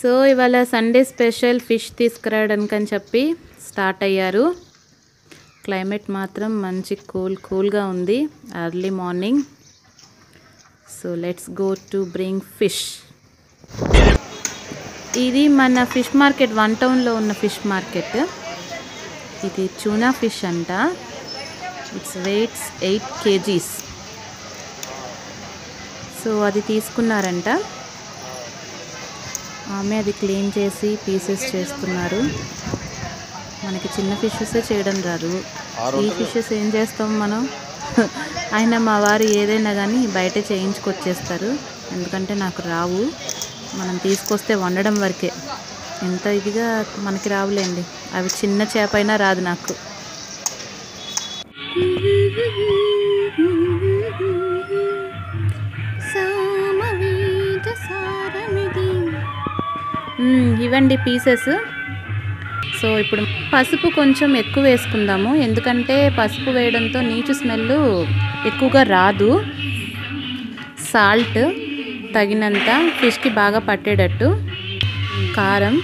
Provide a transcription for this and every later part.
So ఇవాళ Sunday special fish తీసుకురావడానికి అని చెప్పి స్టార్ట్ అయ్యారు. క్లైమేట్ మాత్రం మంచి కూల్గా ఉంది, early morning. So let's go to bring fish. ఇది మన ఫిష్ మార్కెట్, 1 టౌన్లో ఉన్న ఫిష్ మార్కెట్. ఇది ట్యూనా ఫిష్ అంట. It's weights 8 kgs. సో అది తీసుకున్నారంట. ఆమె అది క్లీన్ చేసి పీసెస్ చేస్తున్నారు. మనకి చిన్న ఫిషెస్ చేయడం రాదు, ఈ ఫిషెస్ ఏం చేస్తాం మనం. అయినా మా వారు ఏదైనా కానీ బయట చేయించుకొచ్చేస్తారు, ఎందుకంటే నాకు రావు. మనం తీసుకొస్తే వండడం వరకే, ఎంత ఇదిగా మనకి రావులేండి. అవి చిన్న చేప అయినా రాదు నాకు. ఇవ్వండి పీసెస్. సో ఇప్పుడు పసుపు కొంచెం ఎక్కువ వేసుకుందాము, ఎందుకంటే పసుపు వేయడంతో నీచు స్మెల్ ఎక్కువగా రాదు. సాల్ట్ తగినంత, ఫిష్కి బాగా పట్టేటట్టు. కారం,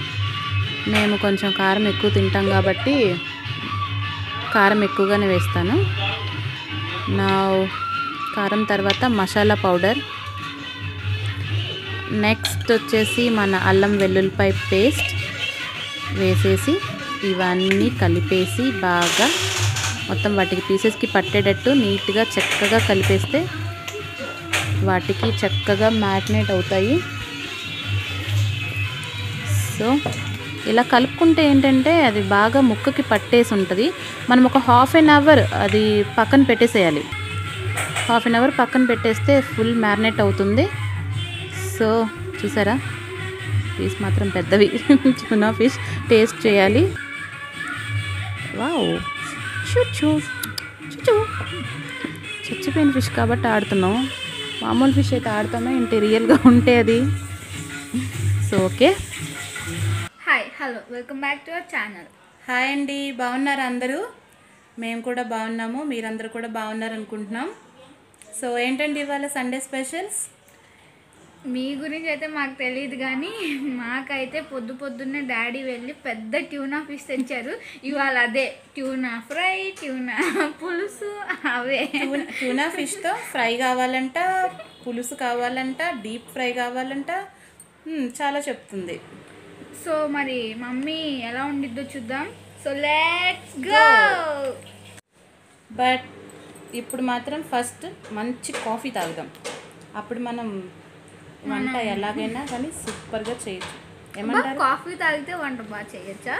మేము కొంచెం కారం ఎక్కువ తింటాం కాబట్టి కారం ఎక్కువగానే వేస్తాను. నా కారం తర్వాత మసాలా పౌడర్. నెక్స్ట్ వచ్చేసి మన అల్లం వెల్లుల్లిపాయ పేస్ట్ వేసేసి ఇవన్నీ కలిపేసి బాగా మొత్తం వాటికి పీసెస్కి పట్టేటట్టు నీట్గా చక్కగా కలిపేస్తే వాటికి చక్కగా మ్యారినేట్ అవుతాయి. సో ఇలా కలుపుకుంటే ఏంటంటే అది బాగా ముక్కకి పట్టేసి ఉంటుంది. మనం ఒక ½ an hour అది పక్కన పెట్టేసేయాలి. ½ an hour పక్కన పెట్టేస్తే ఫుల్ మ్యారినేట్ అవుతుంది. సో చూసారా, పీస్ మాత్రం పెద్దవి. ట్యూనా ఫిష్ టేస్ట్ చేయాలి. వావ్, చచ్చిపోయిన ఫిష్ కాబట్టి ఆడుతున్నాం. మామూలు ఫిష్ అయితే ఆడుతామా ఏంటి, రియల్గా ఉంటే అది. So okay, hi, hello, welcome back to our channel. Hi అండి, బాగున్నారా అందరూ? మేము కూడా బాగున్నాము, మీరందరూ కూడా బాగున్నారు అనుకుంటున్నాం. సో ఏంటండి ఇవాళ సండే స్పెషల్స్? మీ గురించి అయితే మాకు తెలియదు, కానీ మాకైతే పొద్దున్నే డాడీ వెళ్ళి పెద్ద ట్యూనా ఫిష్ తెచ్చారు. ఇవాళ అదే ట్యూనా ఫ్రై, ట్యూనా పులుసు, అవే. ట్యూనా ఫిష్తో ఫ్రై కావాలంట, పులుసు కావాలంట, డీప్ ఫ్రై కావాలంట, చాలా చెప్తుంది. సో మరి మమ్మీ ఎలా ఉండిద్దో చూద్దాం. So let's go. బట్ ఇప్పుడు మాత్రం ఫస్ట్ మంచి కాఫీ తాగుదాం, అప్పుడు మనం వంట ఎలాగైనా కానీ సూపర్గా చేయొచ్చు. ఏమంటారు? కాఫీ తాగితే వంట బాగా చేయొచ్చా?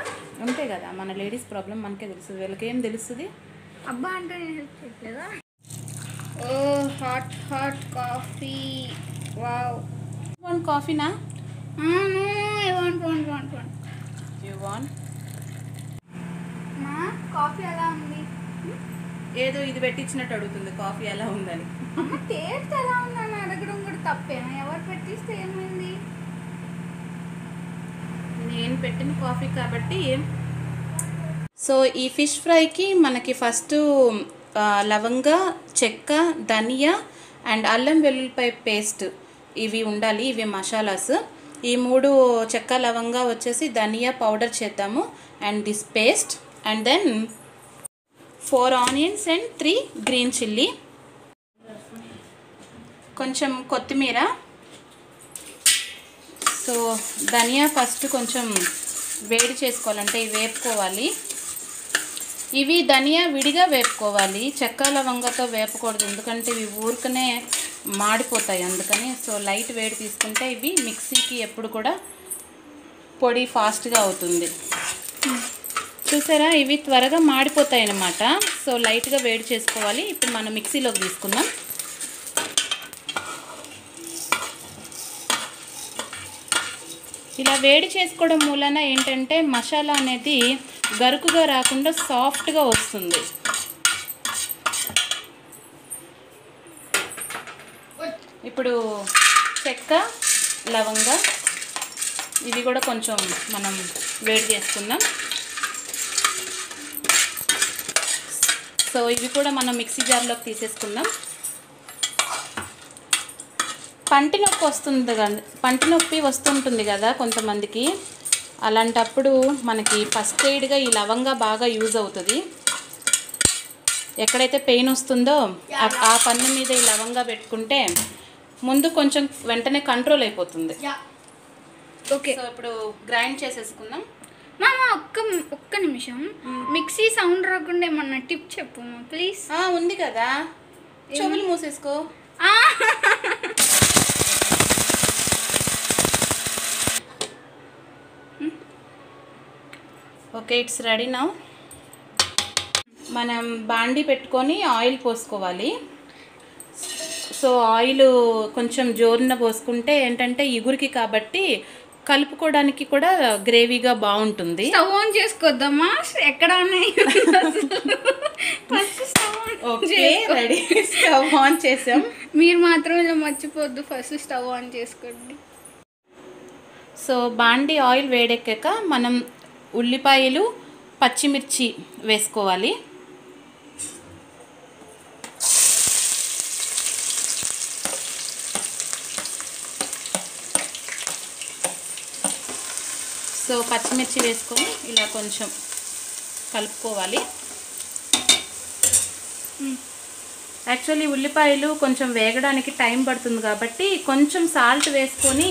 అంతే కదా, మన లేడీస్ ప్రాబ్లం మనకే తెలుస్తుంది, వీళ్ళకి ఏం తెలుస్తుంది. అబ్బా అంటే నేను హెల్ప్ చేయట్లేదా? Oh hot hot coffee, wow. Want కాఫీనా? I want. You want? మా కాఫీ ఎలా ఉంది? ఏదో ఇది పెట్టించినట్టు అడుగుతుంది, కాఫీ ఎలా ఉందని. అమ్మ టేస్ట్ ఎలా ఉందని అడగడం కూడా తప్పేనా? ఎవరు పెట్టిస్తే ఏమైంది? నేను పెట్టిన కాఫీ కాబట్టి. సో ఈ ఫిష్ ఫ్రైకి మనకి ఫస్ట్ లవంగ, చెక్క, ధనియా అండ్ అల్లం వెల్లుల్లిపాయ పేస్ట్ ఇవి ఉండాలి. ఇవి మసాలాస్. ఈ 3 చెక్క, లవంగ వచ్చేసి ధనియా పౌడర్ చేద్దాము, and this paste, and then 4 onions and 3 green chilli, కొంచెం కొత్తిమీర. సో ధనియా ఫస్ట్ కొంచెం వేడి చేసుకోవాలంటే ఇవి వేపుకోవాలి. ఇవి ధనియా విడిగా వేపుకోవాలి, చెక్క లవంగతో వేపకూడదు, ఎందుకంటే ఇవి ఊరికనే మాడిపోతాయి అందుకని. సో లైట్ వేడి తీసుకుంటే ఇవి మిక్సీకి ఎప్పుడు కూడా పొడి ఫాస్ట్గా అవుతుంది. చూసారా, ఇవి త్వరగా మాడిపోతాయి అన్నమాట. సో లైట్గా వేడి చేసుకోవాలి. ఇప్పుడు మనం మిక్సీలోకి తీసుకుందాం. ఇలా వేడి చేసుకోవడం మూలన ఏంటంటే మసాలా అనేది గరుకుగా రాకుండా సాఫ్ట్గా వస్తుంది. ఇప్పుడు చెక్క, లవంగ ఇవి కూడా కొంచెం మనం వేడి చేసుకుందాం. సో ఇవి కూడా మనం మిక్సీ జార్లోకి తీసేసుకుందాం. పంటి నొప్పి వస్తుంది కదా, పంటి నొప్పి వస్తుంటుంది కదా కొంతమందికి. అలాంటప్పుడు మనకి ఫస్ట్ ఎయిడ్గా ఈ లవంగా బాగా యూజ్ అవుతుంది. ఎక్కడైతే పెయిన్ వస్తుందో ఆ పన్ను మీద ఈ లవంగా పెట్టుకుంటే ముందు కొంచెం వెంటనే కంట్రోల్ అయిపోతుంది. ఓకే, సో ఇప్పుడు గ్రైండ్ చేసేసుకుందాం. మామ ఒక్క నిమిషం, మిక్సీ సౌండ్ రాకుండా ఏమన్నా టిప్ చెప్పు ప్లీజ్. ఉంది కదా, చెవులు మూసేసుకో. Okay, it's ready now. మనం బాండి పెట్టుకొని ఆయిల్ పోసుకోవాలి. సో ఆయిల్ కొంచెం జోరున పోసుకుంటే ఏంటంటే ఇగురికి కాబట్టి కలుపుకోవడానికి కూడా గ్రేవీగా బాగుంటుంది. స్టవ్ ఆన్ చేసుకోద్దామా? ఎక్కడ ఉన్నాయి? First stove on. Okay, ready. Stove on చేసాం. మీరు మాత్రం ఇలా మర్చిపోద్దు, ఫస్ట్ స్టవ్ ఆన్ చేసుకోండి. సో బాండి ఆయిల్ వేడెక్కాక మనం ఉల్లిపాయలు పచ్చిమిర్చి వేసుకోవాలి. సో పచ్చిమిర్చి వేసుకొని ఇలా కొంచెం కలుపుకోవాలి. యాక్చువల్లీ ఉల్లిపాయలు కొంచెం వేగడానికి టైం పడుతుంది కాబట్టి కొంచెం సాల్ట్ వేసుకొని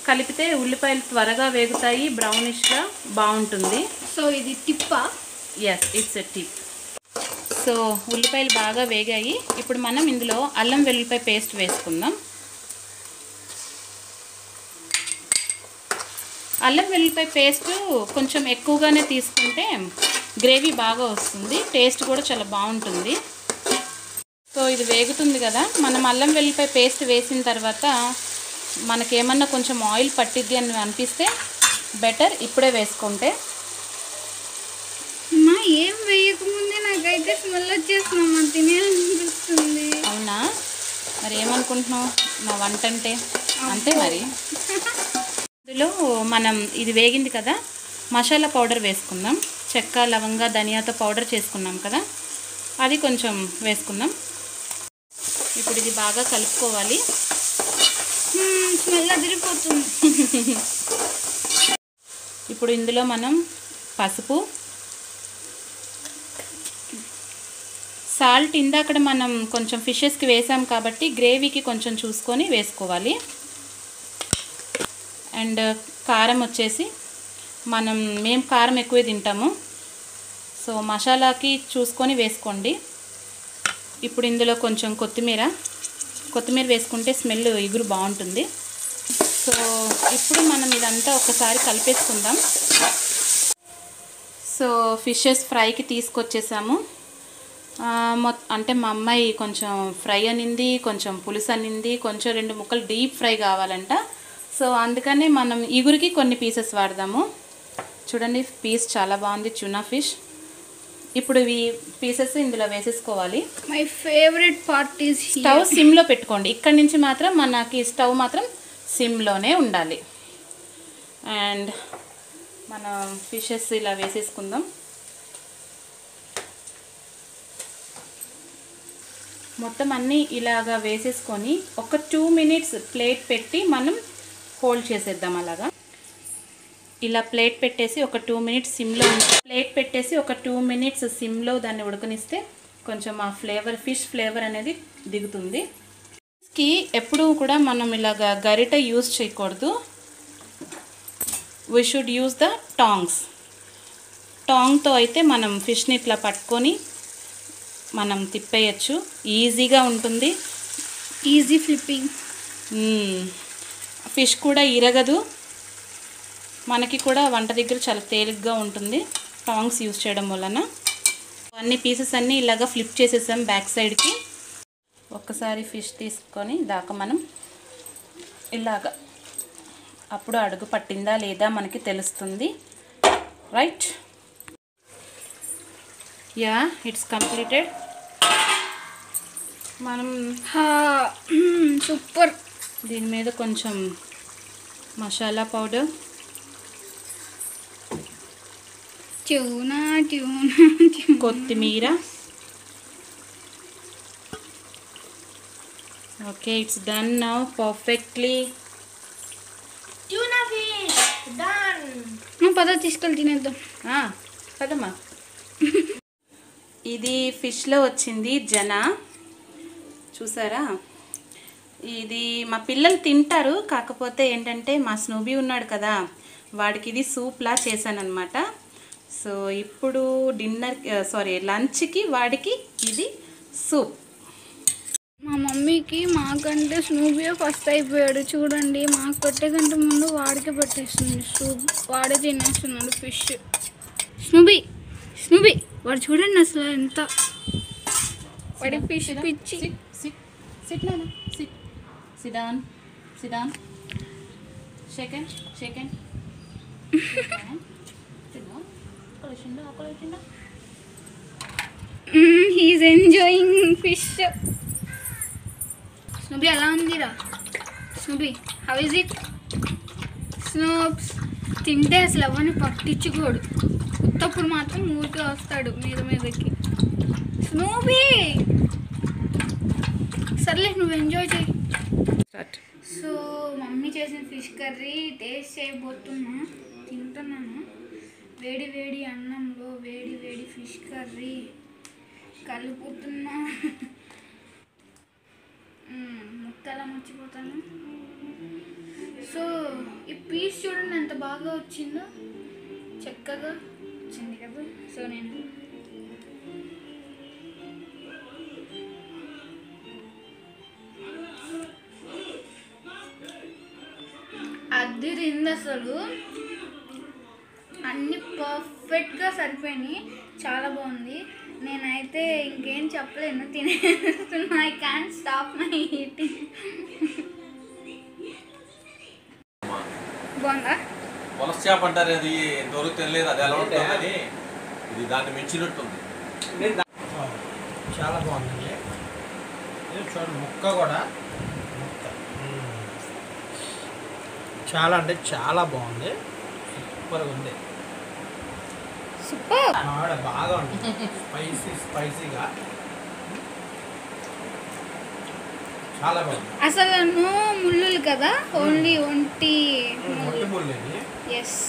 కలిపితే ఉల్లిపాయలు త్వరగా వేగుతాయి, బ్రౌనిష్గా బాగుంటుంది. సో ఇది టిప్పా? Yes, it's a tip. So ఉల్లిపాయలు బాగా వేగాయి. ఇప్పుడు మనం ఇందులో అల్లం వెల్లుల్లిపాయ పేస్ట్ వేసుకుందాం. అల్లం వెల్లుల్లిపాయ పేస్ట్ కొంచెం ఎక్కువగానే తీసుకుంటే గ్రేవీ బాగా వస్తుంది, టేస్ట్ కూడా చాలా బాగుంటుంది. సో ఇది వేగుతుంది కదా, మనం అల్లం వెల్లుల్లిపాయ పేస్ట్ వేసిన తర్వాత మనకేమన్నా కొంచెం ఆయిల్ పట్టిద్ది అని అనిపిస్తే బెటర్ ఇప్పుడే వేసుకుంటే. అమ్మా, ఏం వేయకముందే నాకైతే స్మెల్ వచ్చేస్తున్నామా, తినేయాలనిపిస్తుంది. అవునా? మరి ఏమనుకుంటున్నావు నా వంట అంటే? అంతే మరి. ఇందులో మనం ఇది వేగింది కదా, మసాలా పౌడర్ వేసుకుందాం. చెక్క, లవంగా, ధనియాతో పౌడర్ చేసుకున్నాం కదా, అది కొంచెం వేసుకుందాం. ఇప్పుడు ఇది బాగా కలుపుకోవాలి. స్మెల్ అదిరిపోతుంది. ఇప్పుడు ఇందులో మనం పసుపు, సాల్ట్ ఇందాక మనం కొంచెం ఫిషెస్కి వేసాం కాబట్టి గ్రేవీకి కొంచెం చూసుకొని వేసుకోవాలి. అండ్ కారం వచ్చేసి మేము కారం ఎక్కువే తింటాము, సో మసాలాకి చూసుకొని వేసుకోండి. ఇప్పుడు ఇందులో కొంచెం కొత్తిమీర వేసుకుంటే స్మెల్ ఇగురు బాగుంటుంది. సో ఇప్పుడు మనం ఇదంతా ఒకసారి కలిపేసుకుందాం. సో ఫిషెస్ ఫ్రైకి తీసుకొచ్చేసాము. అంటే మా అమ్మాయి కొంచెం ఫ్రై అనింది, కొంచెం పులుసు అనింది, కొంచెం 2 ముక్కలు డీప్ ఫ్రై కావాలంట. సో అందుకనే మనం ఇగురికి కొన్ని పీసెస్ వాడదాము. చూడండి, పీస్ చాలా బాగుంది, ట్యూనా ఫిష్. ఇప్పుడు ఈ పీసెస్ ఇందులో వేసేసుకోవాలి. My favourite part is stove సిమ్లో పెట్టుకోండి. ఇక్కడి నుంచి మాత్రం మనకి స్టవ్ మాత్రం సిమ్లోనే ఉండాలి. అండ్ మనం ఫిషెస్ ఇలా వేసేసుకుందాం. మొత్తం అన్నీ ఇలాగా వేసేసుకొని ఒక 2 మినిట్స్ ప్లేట్ పెట్టి మనం హోల్డ్ చేసేద్దాం. అలాగా ఇలా ప్లేట్ పెట్టేసి ఒక 2 మినిట్స్ సిమ్లో దాన్ని ఉడకనిస్తే కొంచెం ఆ ఫ్లేవర్, ఫిష్ ఫ్లేవర్ అనేది దిగుతుంది. ఫిష్కి ఎప్పుడూ కూడా మనం ఇలాగా గరిట యూజ్ చేయకూడదు. వీ షుడ్ యూజ్ ద టాంగ్తో అయితే మనం ఫిష్ని ఇట్లా పట్టుకొని మనం తిప్పేయచ్చు, ఈజీగా ఉంటుంది. Easy flipping. ఫిష్ కూడా ఇరగదు, మనకి కూడా వంట దగ్గర చాలా తేలిగ్గా ఉంటుంది టాంగ్స్ యూజ్ చేయడం వలన. అన్ని పీసెస్ అన్నీ ఇలాగా ఫ్లిప్ చేసేసాం బ్యాక్ సైడ్కి. ఒక్కసారి ఫిష్ తీసుకొని దాకా మనం ఇలాగా అప్పుడు అడుగు పట్టిందా లేదా మనకి తెలుస్తుంది. రైట్? Yeah, it's completed. మనం సూపర్. దీని మీద కొంచెం మసాలా పౌడర్, కొత్తిమీర, okay, it's done now perfectly. Tuna fish done. పద తీసుకెళ్ళి తినేద్దాం. పదమ్మా. ఇది ఫిష్లో వచ్చింది జన, చూసారా? ఇది మా పిల్లలు తింటారు, కాకపోతే ఏంటంటే మా స్నూబీ ఉన్నాడు కదా, వాడికి ఇది సూప్లా చేశానన్నమాట. సో ఇప్పుడు లంచ్కి వాడికి ఇది సూప్. మా మమ్మీకి మాకంటే స్నూబీయే ఫస్ట్ అయిపోయాడు. చూడండి, మాకు పెట్టే కంటే ముందు వాడికే పెట్టేస్తుంది సూప్. వాడే తినేస్తున్నాడు ఫిష్. స్నూబీ స్నూబీ వాడు చూడండి అసలు ఎంత వాడి ఫిష్ పిచ్చి. సిట్ నాన్న, sit. Sit down sit down. Second second. He's enjoying fish. Snoopy ఎలా ఉందిరా? Snoopy how is it? Snoops తింటే అసలు ఎవరిని పట్టించుకోడు, ఉత్తప్పుడు మాత్రం ఊరికే వస్తాడు మీదకి. స్నూబీ సర్లే, నువ్వు ఎంజాయ్ చేయి. సో మమ్మీ చేసిన ఫిష్ కర్రీ టేస్ట్ చేయబోతున్నా, తింటున్నాను. వేడి వేడి అన్నంలో వేడి వేడి ఫిష్ కర్రీ కలుపుతున్నా. ముక్కలా మర్చిపోతాను. సో ఈ పీస్ చూడండి ఎంత బాగా వచ్చిందో, చక్కగా వచ్చింది కదా. సో నేను అదిరింది అసలు, అన్ని పర్ఫెక్ట్గా సరిపోయినాయి, చాలా బాగుంది. నేనైతే ఇంకేం చెప్పలేను, తినేస్తున్నా. I can stop my eating. బాగుందా? పులస చేప అంటారు, అది ఇంతవరకు తెలియదు అది ఎలా ఉంటుంది. ఇది దాన్ని మించినట్టుంది. చాలా బాగుందండి. చూడండి ముక్క కూడా చాలా అంటే చాలా బాగుంది, సూపర్గా ఉంది. సూపర్. ఆవిడ బాగా ఉంది, స్పైసీగా చాలా బాగుంది. అసలు నో ముళ్ళు కదా, ఓన్లీ ఒంటి ముళ్ళు ఇది. ఎస్,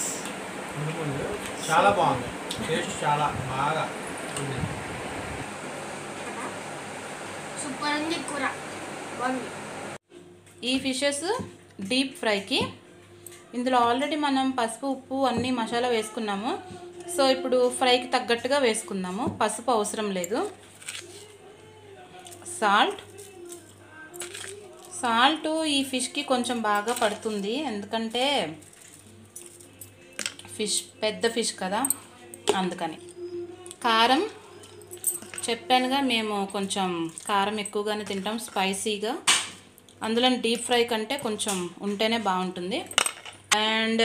ముళ్ళు చాలా బాగుంది, టేస్ట్ చాలా బాగా ఉంది. సూపర్ ఉంది కూర, బాగుంది. ఈ ఫిషెస్ డీప్ ఫ్రైకి ఇందులో ఆల్రెడీ మనం పసుపు ఉప్పు అన్నీ మసాలా వేసుకున్నాము. సో ఇప్పుడు ఫ్రైకి తగ్గట్టుగా వేసుకుందాము. పసుపు అవసరం లేదు. సాల్ట్ ఈ ఫిష్కి కొంచెం బాగా పడుతుంది, ఎందుకంటే ఫిష్ పెద్ద ఫిష్ కదా, అందుకని. కారం చెప్పానుగా, మేము కొంచెం కారం ఎక్కువగానే తింటాం, స్పైసీగా. అందులో డీప్ ఫ్రై కంటే కొంచెం ఉంటేనే బాగుంటుంది. And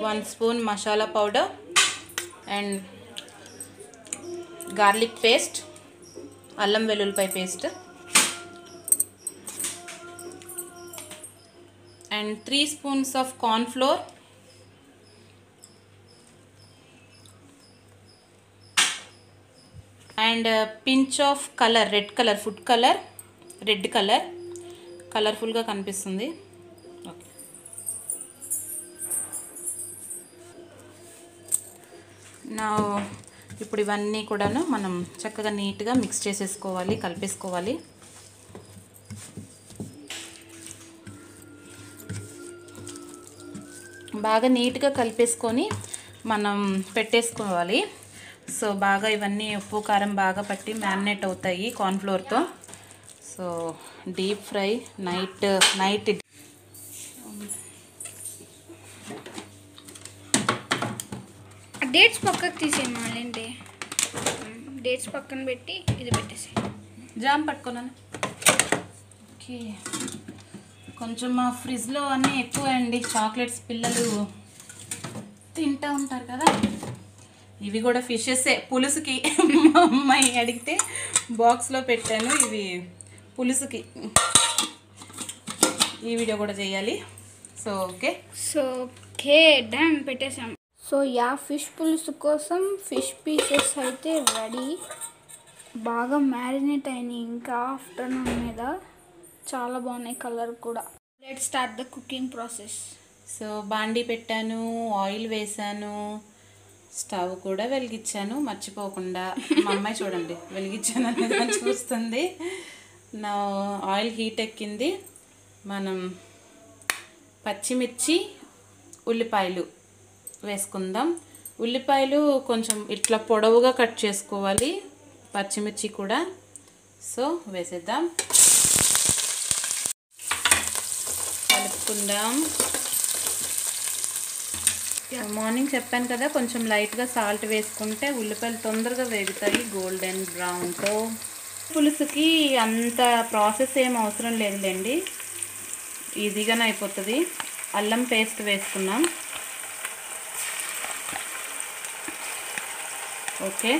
1 spoon masala powder and garlic paste, అల్లం వెల్లుల్లిపాయ paste, and 3 spoons of corn flour, and pinch of colour, red colour, food colour, red colour, కలర్ఫుల్గా కనిపిస్తుంది. ఓకే, నా ఇప్పుడు ఇవన్నీ కూడాను మనం చక్కగా నీట్గా మిక్స్ చేసేసుకోవాలి, కలిపేసుకోవాలి. బాగా నీట్గా కలిపేసుకొని మనం పెట్టేసుకోవాలి. సో బాగా ఇవన్నీ ఉప్పు కారం బాగా పట్టి మ్యారినేట్ అవుతాయి కార్న్ఫ్లోర్తో. So deep fry night dates పక్కకు తీసేయమ్మా, ఏంటి డేట్స్ పక్కన పెట్టి ఇది పెట్టేసి జామ్ పట్టుకున్నాను. ఓకే, కొంచెం మా ఫ్రిడ్జ్లో అన్నీ ఎక్కువ అండి, చాక్లెట్స్ పిల్లలు తింటూ ఉంటారు కదా. ఇవి కూడా ఫిషెసే, పులుసుకి మా అమ్మాయి అడిగితే బాక్స్లో పెట్టాను. ఇవి పులుసుకి ఈ వీడియో కూడా చేయాలి. సో ఓకే డన్, పెట్టేసాం. సో ఫిష్ పులుసు కోసం ఫిష్ పీసెస్ అయితే రెడీ, బాగా మ్యారినేట్ అయినాయి. ఇంకా ఆఫ్టర్నూన్ మీద చాలా బాగున్నాయి కలర్ కూడా. Let's start the cooking process. So బాండీ పెట్టాను, ఆయిల్ వేసాను, స్టవ్ కూడా వెలిగించాను మర్చిపోకుండా. మా అమ్మాయి చూడండి వెలిగించాను అనేది చూస్తుంది. నా ఆయిల్ హీట్ ఎక్కింది. మనం పచ్చిమిర్చి, ఉల్లిపాయలు వేసుకుందాం. ఉల్లిపాయలు కొంచెం ఇట్లా పొడవుగా కట్ చేసుకోవాలి, పచ్చిమిర్చి కూడా. సో వేసేద్దాం, కలుపుకుందాం. మార్నింగ్ చెప్పాను కదా కొంచెం లైట్గా సాల్ట్ వేసుకుంటే ఉల్లిపాయలు తొందరగా వేగుతాయి గోల్డెన్ బ్రౌన్తో. పులుసుకి అంత ప్రాసెస్ ఏం అవసరం లేదులేండి, ఈజీగానే అయిపోతుంది. అల్లం పేస్ట్ వేసుకున్నాం. ఓకే,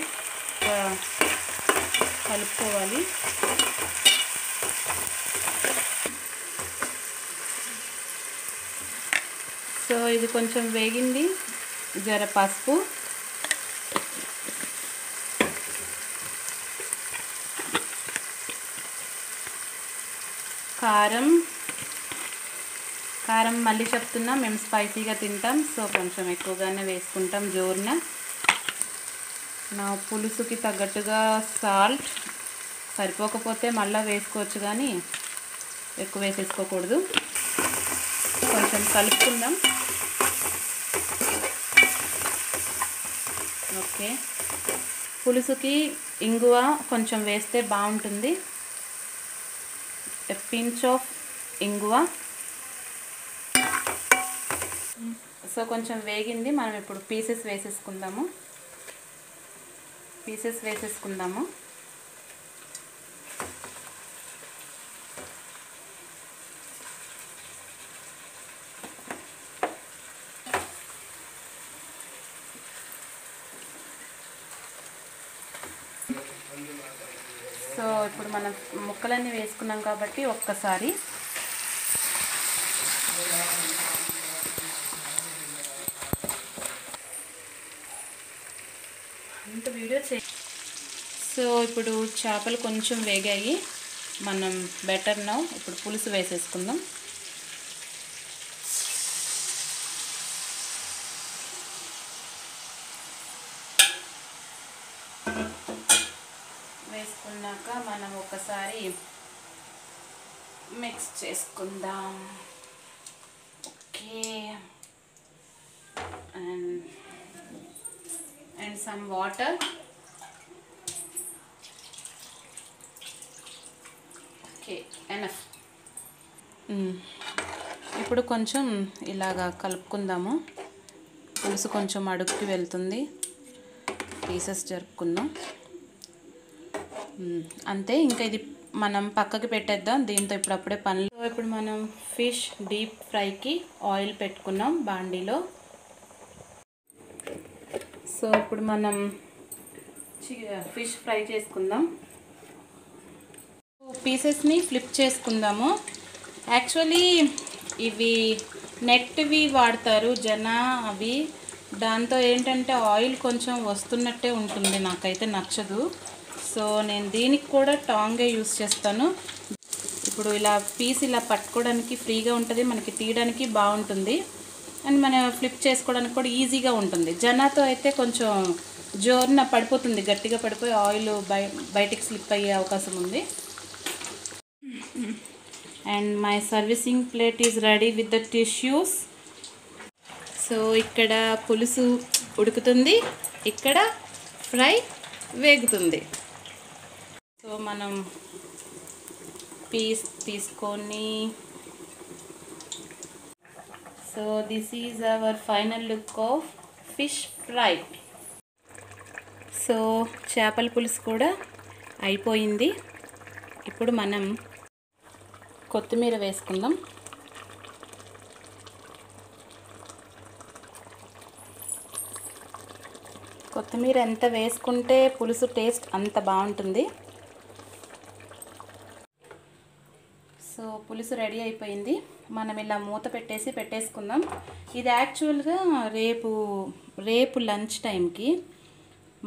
కలుపుకోవాలి. సో ఇది కొంచెం వేగింది. జర పసుపు, కారం. కారం మళ్ళీ చెప్తున్నా, మేము స్పైసీగా తింటాం, సో కొంచెం ఎక్కువగానే వేసుకుంటాం జోరున. నా పులుసుకి తగ్గట్టుగా సాల్ట్, సరిపోకపోతే మళ్ళీ వేసుకోవచ్చు కానీ ఎక్కువ వేసేసుకోకూడదు. కొంచెం కలుపుకుందాం. ఓకే, పులుసుకి ఇంగువ కొంచెం వేస్తే బాగుంటుంది. ఎ పించ్ ఆఫ్ ఇంగువ. సో కొంచెం వేగింది, మనం ఇప్పుడు పీసెస్ వేసేసుకుందాము. సో ఇప్పుడు మనం ముక్కలన్నీ వేసుకున్నాం కాబట్టి ఒక్కసారి అంత వీడియో సో ఇప్పుడు చేపలు కొంచెం వేగాయి, మనం బెటర్ నౌ ఇప్పుడు పులుసు వేసేసుకుందాం. వేసుకున్నాక మనం ఒకసారి మిక్స్ చేసుకుందాం. Okay, and some water. Okay, enough. ఇప్పుడు కొంచెం ఇలాగా కలుపుకుందాము. పులుసు కొంచెం అడుగుకి వెళ్తుంది, పీసెస్ జరుపుకుందాం. అంతే, ఇంకా ఇది మనం పక్కకి పెట్టేద్దాం. దీంతో ఇప్పుడప్పుడే పనులు. సో ఇప్పుడు మనం ఫిష్ డీప్ ఫ్రైకి ఆయిల్ పెట్టుకున్నాం బాండీలో. సో ఇప్పుడు మనం ఫిష్ ఫ్రై చేసుకుందాం. పీసెస్ని ఫ్లిప్ చేసుకుందాము. యాక్చువల్లీ ఇవి నెట్వి వాడతారు జన, అవి దాంతో ఏంటంటే ఆయిల్ కొంచెం వస్తున్నట్టే ఉంటుంది, నాకైతే నచ్చదు. సో నేను దీనికి కూడా టాంగే యూస్ చేస్తాను. ఇప్పుడు ఇలా పీస్ ఇలా పట్టుకోవడానికి ఫ్రీగా ఉంటుంది, మనకి తీయడానికి బాగుంటుంది, అండ్ మనం ఫ్లిప్ చేసుకోవడానికి కూడా ఈజీగా ఉంటుంది. జనాతో అయితే కొంచెం జోరున పడిపోతుంది, గట్టిగా పడిపోయి ఆయిల్ బయటికి స్లిప్ అయ్యే అవకాశం ఉంది. And my servicing plate is ready with the tissues. So ఇక్కడ పులుసు ఉడుకుతుంది, ఇక్కడ ఫ్రై వేగుతుంది. సో మనం పీస్ తీసుకొని, so this is our final look of fish fry. So చేపల పులుసు కూడా అయిపోయింది. ఇప్పుడు మనం కొత్తిమీర వేసుకుందాం. కొత్తిమీర ఎంత వేసుకుంటే పులుసు టేస్ట్ అంత బాగుంటుంది. సో పులుసు రెడీ అయిపోయింది, మనం ఇలా మూత పెట్టేసుకుందాం. ఇది యాక్చువల్గా రేపు లంచ్ టైంకి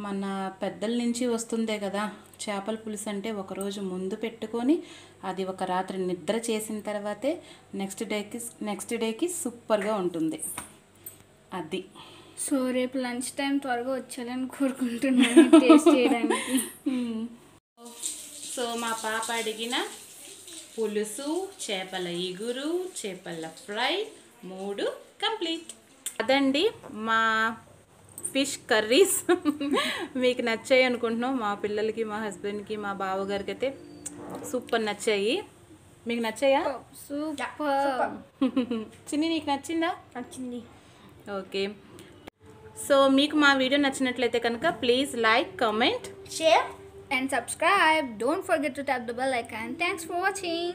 మన పెద్దల నుంచి వస్తుందే కదా చేపల పులుసు అంటే ఒకరోజు ముందు పెట్టుకొని అది ఒక రాత్రి నిద్ర చేసిన తర్వాతే నెక్స్ట్ డేకి సూపర్గా ఉంటుంది. అది సో రేపు లంచ్ టైం త్వరగా వచ్చేయాలని కోరుకుంటున్నాను టేస్ట్ చేయడానికి. సో మా పాప అడిగిన పులుసు, చేపల ఇగురు, చేపల ఫ్రై 3 కంప్లీట్. అదండి మా ఫిష్ కర్రీస్. మీకు నచ్చాయి అనుకుంటున్నాం. మా పిల్లలకి, మా హస్బెండ్కి, మా బావగారికి అయితే సూపర్ నచ్చాయి. మీకు నచ్చాయా? సూపర్. చిన్ని నీకు నచ్చిందా? నచ్చింది. ఓకే. సో మీకు మా వీడియో నచ్చినట్లయితే కనుక please like, comment, Share and subscribe. Don't forget to tap the bell icon. Thanks for watching.